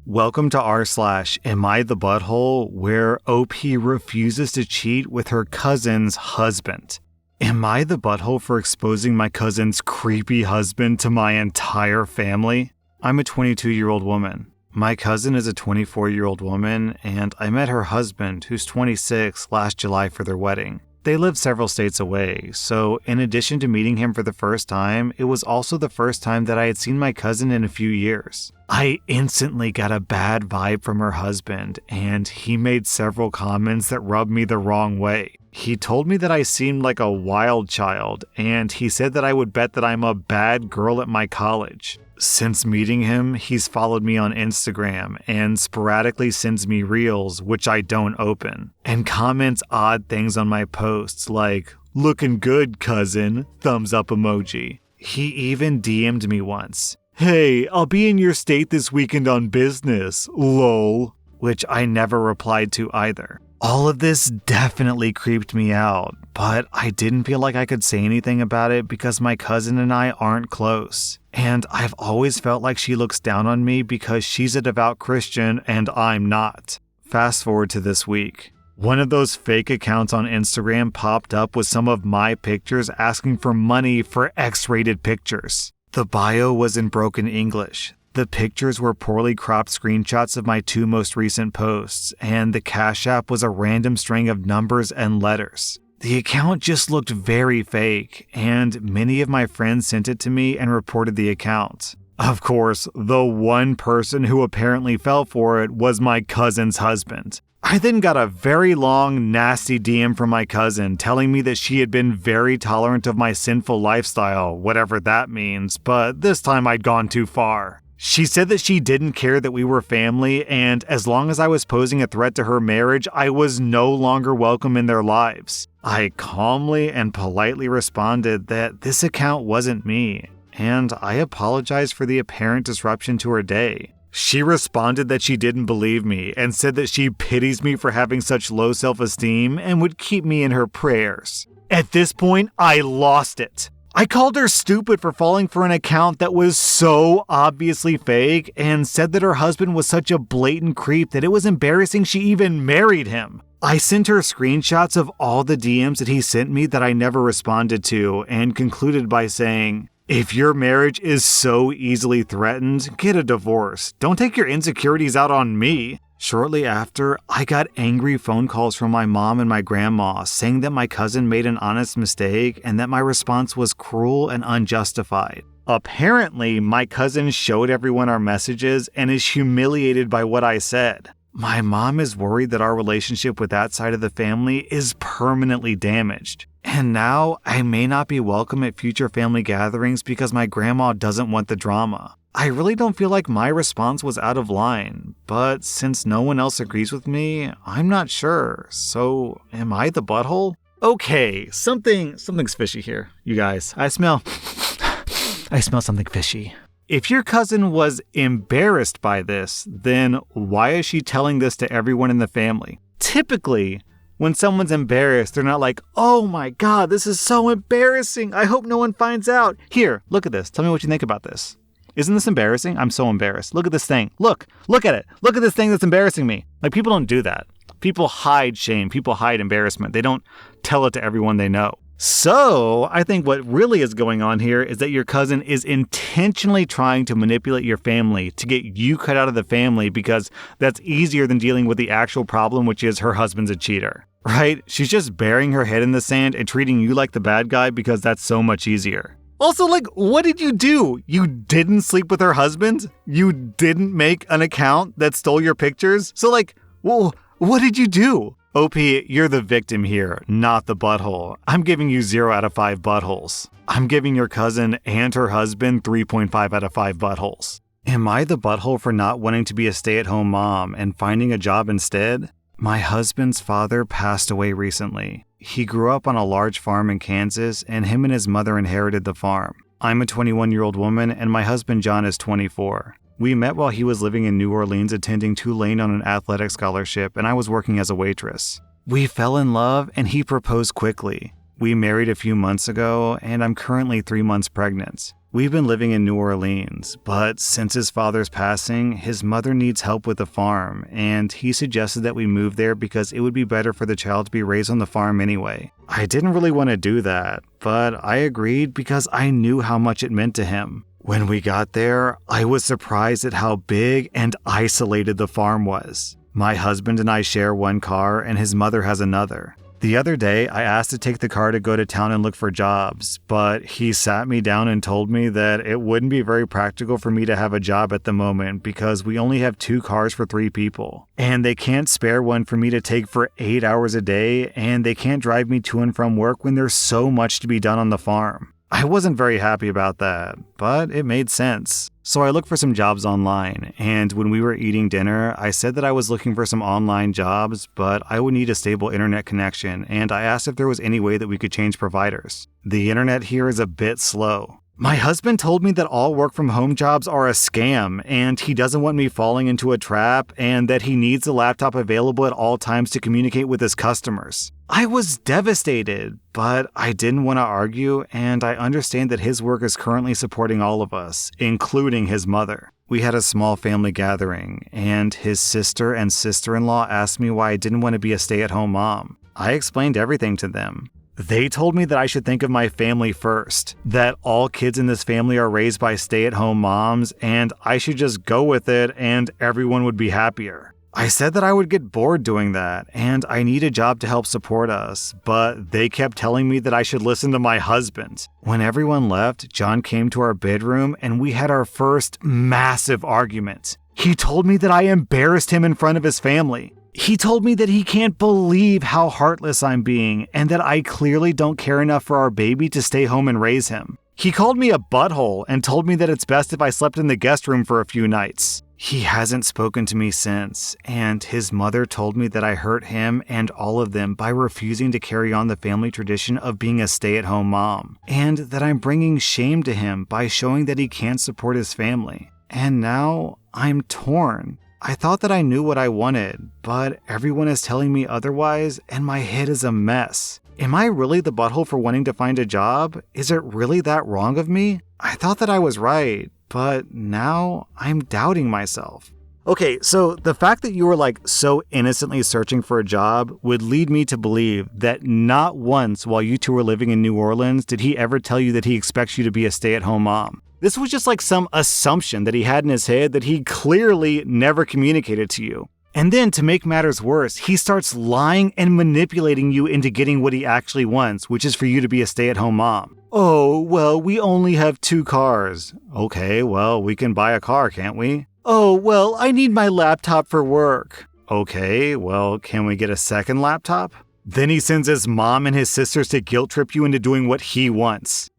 Welcome to rSlash, Am I the Butthole, where OP refuses to cheat with her cousin's husband. Am I the butthole for exposing my cousin's creepy husband to my entire family? I'm a 22-year-old woman. My cousin is a 24-year-old woman, and I met her husband, who's 26, last July for their wedding. They live several states away, so in addition to meeting him for the first time, it was also the first time that I had seen my cousin in a few years. I instantly got a bad vibe from her husband, and he made several comments that rubbed me the wrong way. He told me that I seemed like a wild child, and he said that I would bet that I'm a bad girl at my college. Since meeting him, he's followed me on Instagram and sporadically sends me reels, which I don't open, and comments odd things on my posts like, "Looking good, cousin," thumbs up emoji. He even DM'd me once, "Hey, I'll be in your state this weekend on business, lol," which I never replied to either. All of this definitely creeped me out, but I didn't feel like I could say anything about it because my cousin and I aren't close. And I've always felt like she looks down on me because she's a devout Christian and I'm not. Fast forward to this week. One of those fake accounts on Instagram popped up with some of my pictures asking for money for X-rated pictures. The bio was in broken English. The pictures were poorly cropped screenshots of my two most recent posts, and the Cash App was a random string of numbers and letters. The account just looked very fake, and many of my friends sent it to me and reported the account. Of course, the one person who apparently fell for it was my cousin's husband. I then got a very long, nasty DM from my cousin telling me that she had been very tolerant of my sinful lifestyle, whatever that means, but this time I'd gone too far. She said that she didn't care that we were family, and as long as I was posing a threat to her marriage, I was no longer welcome in their lives. I calmly and politely responded that this account wasn't me, and I apologized for the apparent disruption to her day. She responded that she didn't believe me and said that she pities me for having such low self-esteem and would keep me in her prayers. At this point, I lost it. I called her stupid for falling for an account that was so obviously fake and said that her husband was such a blatant creep that it was embarrassing she even married him. I sent her screenshots of all the DMs that he sent me that I never responded to and concluded by saying, "If your marriage is so easily threatened, get a divorce. Don't take your insecurities out on me." Shortly after, I got angry phone calls from my mom and my grandma saying that my cousin made an honest mistake and that my response was cruel and unjustified. Apparently, my cousin showed everyone our messages and is humiliated by what I said. My mom is worried that our relationship with that side of the family is permanently damaged. And now, I may not be welcome at future family gatherings because my grandma doesn't want the drama. I really don't feel like my response was out of line, but since no one else agrees with me, I'm not sure. So, am I the butthole? Okay, something's fishy here, you guys. I smell something fishy. If your cousin was embarrassed by this, then why is she telling this to everyone in the family? Typically, when someone's embarrassed, they're not like, "Oh my God, this is so embarrassing. I hope no one finds out. Here, look at this. Tell me what you think about this. Isn't this embarrassing? I'm so embarrassed. Look at this thing. Look at it. Look at this thing that's embarrassing me." Like, people don't do that. People hide shame. People hide embarrassment. They don't tell it to everyone they know. So, I think what really is going on here is that your cousin is intentionally trying to manipulate your family to get you cut out of the family because that's easier than dealing with the actual problem, which is her husband's a cheater, right? She's just burying her head in the sand and treating you like the bad guy because that's so much easier. Also, like, what did you do? You didn't sleep with her husband? You didn't make an account that stole your pictures? So, like, well, what did you do? OP, you're the victim here, not the butthole. I'm giving you 0 out of 5 buttholes. I'm giving your cousin and her husband 3.5 out of 5 buttholes. Am I the butthole for not wanting to be a stay-at-home mom and finding a job instead? My husband's father passed away recently. He grew up on a large farm in Kansas, and him and his mother inherited the farm. I'm a 21-year-old woman, and my husband John is 24. We met while he was living in New Orleans attending Tulane on an athletic scholarship, and I was working as a waitress. We fell in love, and he proposed quickly. We married a few months ago, and I'm currently 3 months pregnant. We've been living in New Orleans, but since his father's passing, his mother needs help with the farm, and he suggested that we move there because it would be better for the child to be raised on the farm anyway. I didn't really want to do that, but I agreed because I knew how much it meant to him. When we got there, I was surprised at how big and isolated the farm was. My husband and I share one car, and his mother has another. The other day, I asked to take the car to go to town and look for jobs, but he sat me down and told me that it wouldn't be very practical for me to have a job at the moment because we only have 2 cars for 3 people. And they can't spare one for me to take for 8 hours a day, and they can't drive me to and from work when there's so much to be done on the farm. I wasn't very happy about that, but it made sense. So I looked for some jobs online, and when we were eating dinner, I said that I was looking for some online jobs, but I would need a stable internet connection, and I asked if there was any way that we could change providers. The internet here is a bit slow. My husband told me that all work-from-home jobs are a scam, and he doesn't want me falling into a trap, and that he needs a laptop available at all times to communicate with his customers. I was devastated, but I didn't want to argue, and I understand that his work is currently supporting all of us, including his mother. We had a small family gathering, and his sister and sister-in-law asked me why I didn't want to be a stay-at-home mom. I explained everything to them. They told me that I should think of my family first, that all kids in this family are raised by stay-at-home moms, and I should just go with it and everyone would be happier. I said that I would get bored doing that, and I need a job to help support us, but they kept telling me that I should listen to my husband. When everyone left, John came to our bedroom and we had our first massive argument. He told me that I embarrassed him in front of his family. He told me that he can't believe how heartless I'm being and that I clearly don't care enough for our baby to stay home and raise him. He called me a butthole and told me that it's best if I slept in the guest room for a few nights. He hasn't spoken to me since, and his mother told me that I hurt him and all of them by refusing to carry on the family tradition of being a stay-at-home mom, and that I'm bringing shame to him by showing that he can't support his family. And now I'm torn. I thought that I knew what I wanted, but everyone is telling me otherwise, and my head is a mess. Am I really the butthole for wanting to find a job? Is it really that wrong of me? I thought that I was right, but now I'm doubting myself. Okay, so the fact that you were so innocently searching for a job would lead me to believe that not once while you two were living in New Orleans did he ever tell you that he expects you to be a stay-at-home mom. This was just some assumption that he had in his head that he clearly never communicated to you. And then, to make matters worse, he starts lying and manipulating you into getting what he actually wants, which is for you to be a stay-at-home mom. Oh, well, we only have 2 cars. Okay, well, we can buy a car, can't we? Oh, well, I need my laptop for work. Okay, well, can we get a second laptop? Then he sends his mom and his sisters to guilt trip you into doing what he wants.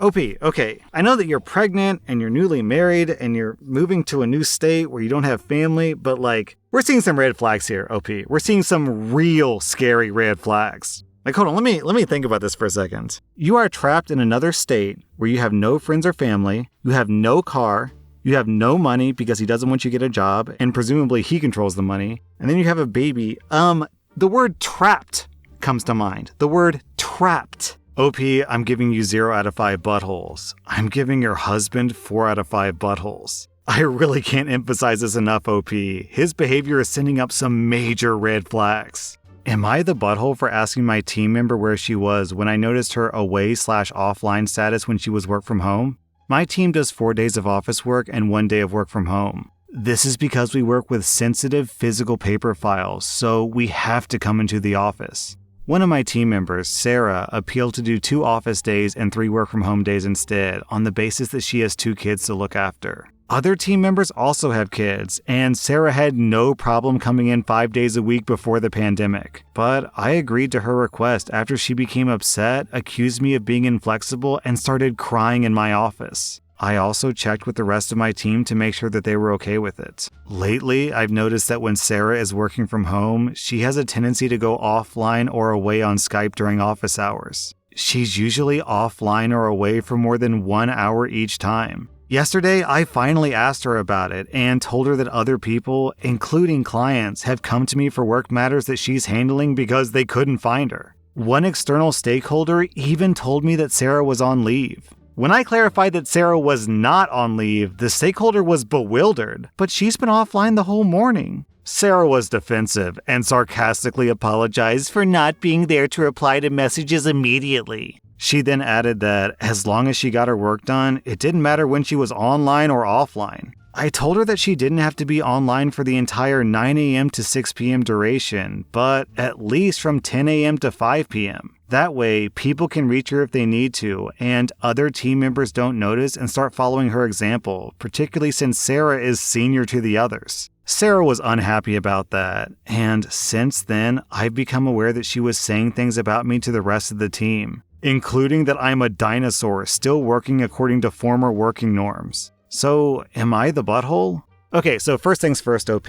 OP, okay, I know that you're pregnant and you're newly married and you're moving to a new state where you don't have family, but we're seeing some red flags here, OP. We're seeing some real scary red flags. Hold on, let me think about this for a second. You are trapped in another state where you have no friends or family, you have no car, you have no money because he doesn't want you to get a job, and presumably he controls the money, and then you have a baby. The word trapped comes to mind. The word trapped. OP, I'm giving you 0 out of 5 buttholes. I'm giving your husband 4 out of 5 buttholes. I really can't emphasize this enough, OP. His behavior is sending up some major red flags. Am I the butthole for asking my team member where she was when I noticed her away/offline status when she was work from home? My team does 4 days of office work and 1 day of work from home. This is because we work with sensitive physical paper files, so we have to come into the office. One of my team members, Sarah, appealed to do 2 office days and 3 work from home days instead, on the basis that she has 2 kids to look after. Other team members also have kids, and Sarah had no problem coming in 5 days a week before the pandemic. But I agreed to her request after she became upset, accused me of being inflexible, and started crying in my office. I also checked with the rest of my team to make sure that they were okay with it. Lately, I've noticed that when Sarah is working from home, she has a tendency to go offline or away on Skype during office hours. She's usually offline or away for more than 1 hour each time. Yesterday, I finally asked her about it and told her that other people, including clients, have come to me for work matters that she's handling because they couldn't find her. One external stakeholder even told me that Sarah was on leave. When I clarified that Sarah was not on leave, the stakeholder was bewildered, but she's been offline the whole morning. Sarah was defensive and sarcastically apologized for not being there to reply to messages immediately. She then added that as long as she got her work done, it didn't matter when she was online or offline. I told her that she didn't have to be online for the entire 9 a.m. to 6 p.m. duration, but at least from 10 a.m. to 5 p.m. That way, people can reach her if they need to, and other team members don't notice and start following her example, particularly since Sarah is senior to the others. Sarah was unhappy about that, and since then, I've become aware that she was saying things about me to the rest of the team, including that I'm a dinosaur still working according to former working norms. So, am I the butthole? Okay, so first things first, OP.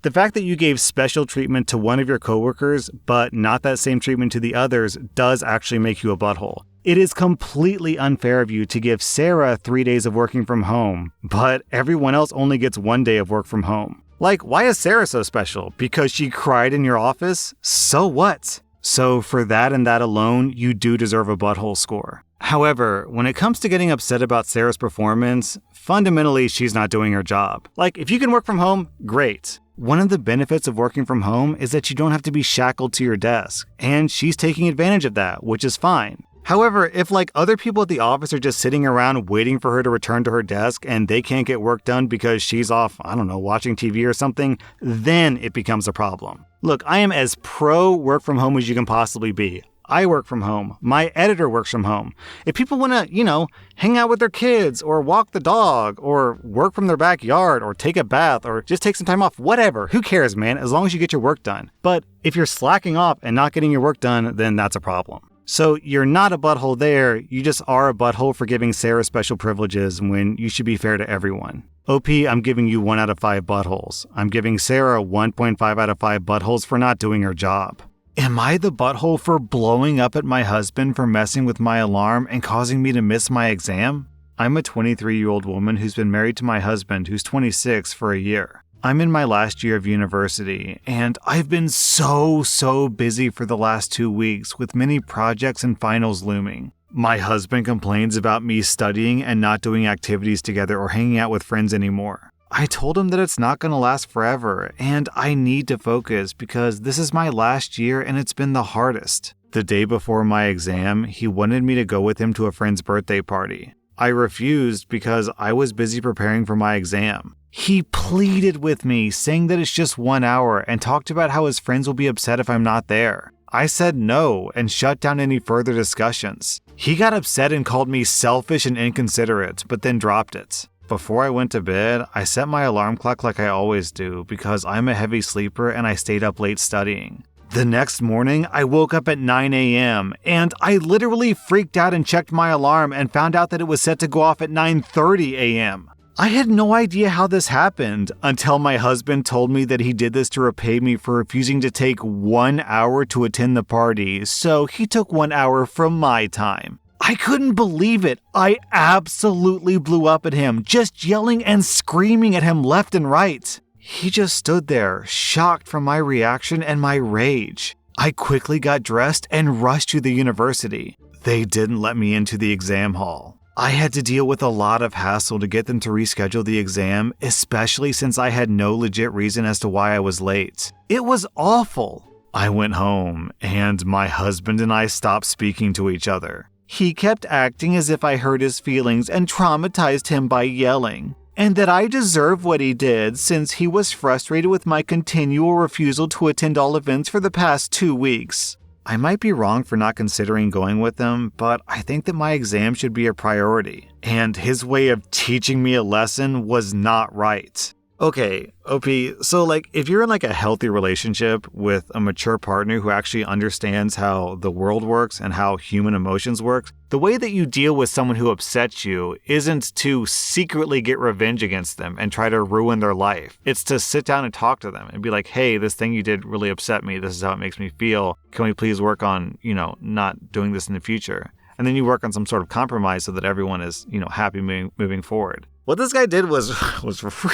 The fact that you gave special treatment to one of your coworkers, but not that same treatment to the others, does actually make you a butthole. It is completely unfair of you to give Sarah 3 days of working from home, but everyone else only gets 1 day of work from home. Like, why is Sarah so special? Because she cried in your office? So what? So for that and that alone, you do deserve a butthole score. However, when it comes to getting upset about Sarah's performance, fundamentally she's not doing her job. Like, if you can work from home, great. One of the benefits of working from home is that you don't have to be shackled to your desk, and she's taking advantage of that, which is fine. However, if like other people at the office are just sitting around waiting for her to return to her desk and they can't get work done because she's off, watching TV or something, then it becomes a problem. Look, I am as pro work from home as you can possibly be. I work from home. My editor works from home. If people want to, hang out with their kids or walk the dog or work from their backyard or take a bath or just take some time off, whatever, who cares, man, as long as you get your work done. But if you're slacking off and not getting your work done, then that's a problem. So you're not a butthole there, you just are a butthole for giving Sarah special privileges when you should be fair to everyone. OP, I'm giving you 1 out of 5 buttholes. I'm giving Sarah 1.5 out of 5 buttholes for not doing her job. Am I the butthole for blowing up at my husband for messing with my alarm and causing me to miss my exam? I'm a 23-year-old woman who's been married to my husband, who's 26, for a year. I'm in my last year of university, and I've been so busy for the last 2 weeks with many projects and finals looming. My husband complains about me studying and not doing activities together or hanging out with friends anymore. I told him that it's not going to last forever, and I need to focus because this is my last year and it's been the hardest. The day before my exam, he wanted me to go with him to a friend's birthday party. I refused because I was busy preparing for my exam. He pleaded with me, saying that it's just 1 hour, and talked about how his friends will be upset if I'm not there. I said no and shut down any further discussions. He got upset and called me selfish and inconsiderate, but then dropped it. Before I went to bed, I set my alarm clock like I always do because I'm a heavy sleeper and I stayed up late studying. The next morning, I woke up at 9 a.m. and I literally freaked out and checked my alarm and found out that it was set to go off at 9:30 a.m. I had no idea how this happened until my husband told me that he did this to repay me for refusing to take 1 hour to attend the party, so he took 1 hour from my time. I couldn't believe it. I absolutely blew up at him, just yelling and screaming at him left and right. He just stood there, shocked from my reaction and my rage. I quickly got dressed and rushed to the university. They didn't let me into the exam hall. I had to deal with a lot of hassle to get them to reschedule the exam, especially since I had no legit reason as to why I was late. It was awful. I went home, and my husband and I stopped speaking to each other. He kept acting as if I hurt his feelings and traumatized him by yelling, and that I deserve what he did since he was frustrated with my continual refusal to attend all events for the past 2 weeks. I might be wrong for not considering going with him, but I think that my exam should be a priority, and his way of teaching me a lesson was not right. Okay, OP, so if you're in a healthy relationship with a mature partner who actually understands how the world works and how human emotions work, the way that you deal with someone who upsets you isn't to secretly get revenge against them and try to ruin their life. It's to sit down and talk to them and be like, hey, this thing you did really upset me. This is how it makes me feel. Can we please work on, not doing this in the future? And then you work on some sort of compromise so that everyone is, happy moving forward. What this guy did was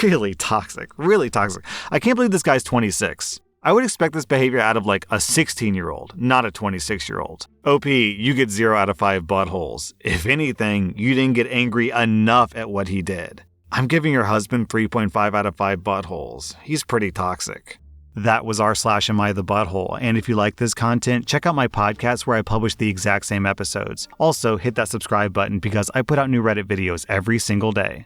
really toxic, really toxic. I can't believe this guy's 26. I would expect this behavior out of like a 16-year-old, not a 26-year-old. OP, you get 0 out of 5 buttholes. If anything, you didn't get angry enough at what he did. I'm giving your husband 3.5 out of 5 buttholes. He's pretty toxic. That was r/AmITheButthole, and if you like this content, check out my podcast where I publish the exact same episodes. Also, hit that subscribe button because I put out new Reddit videos every single day.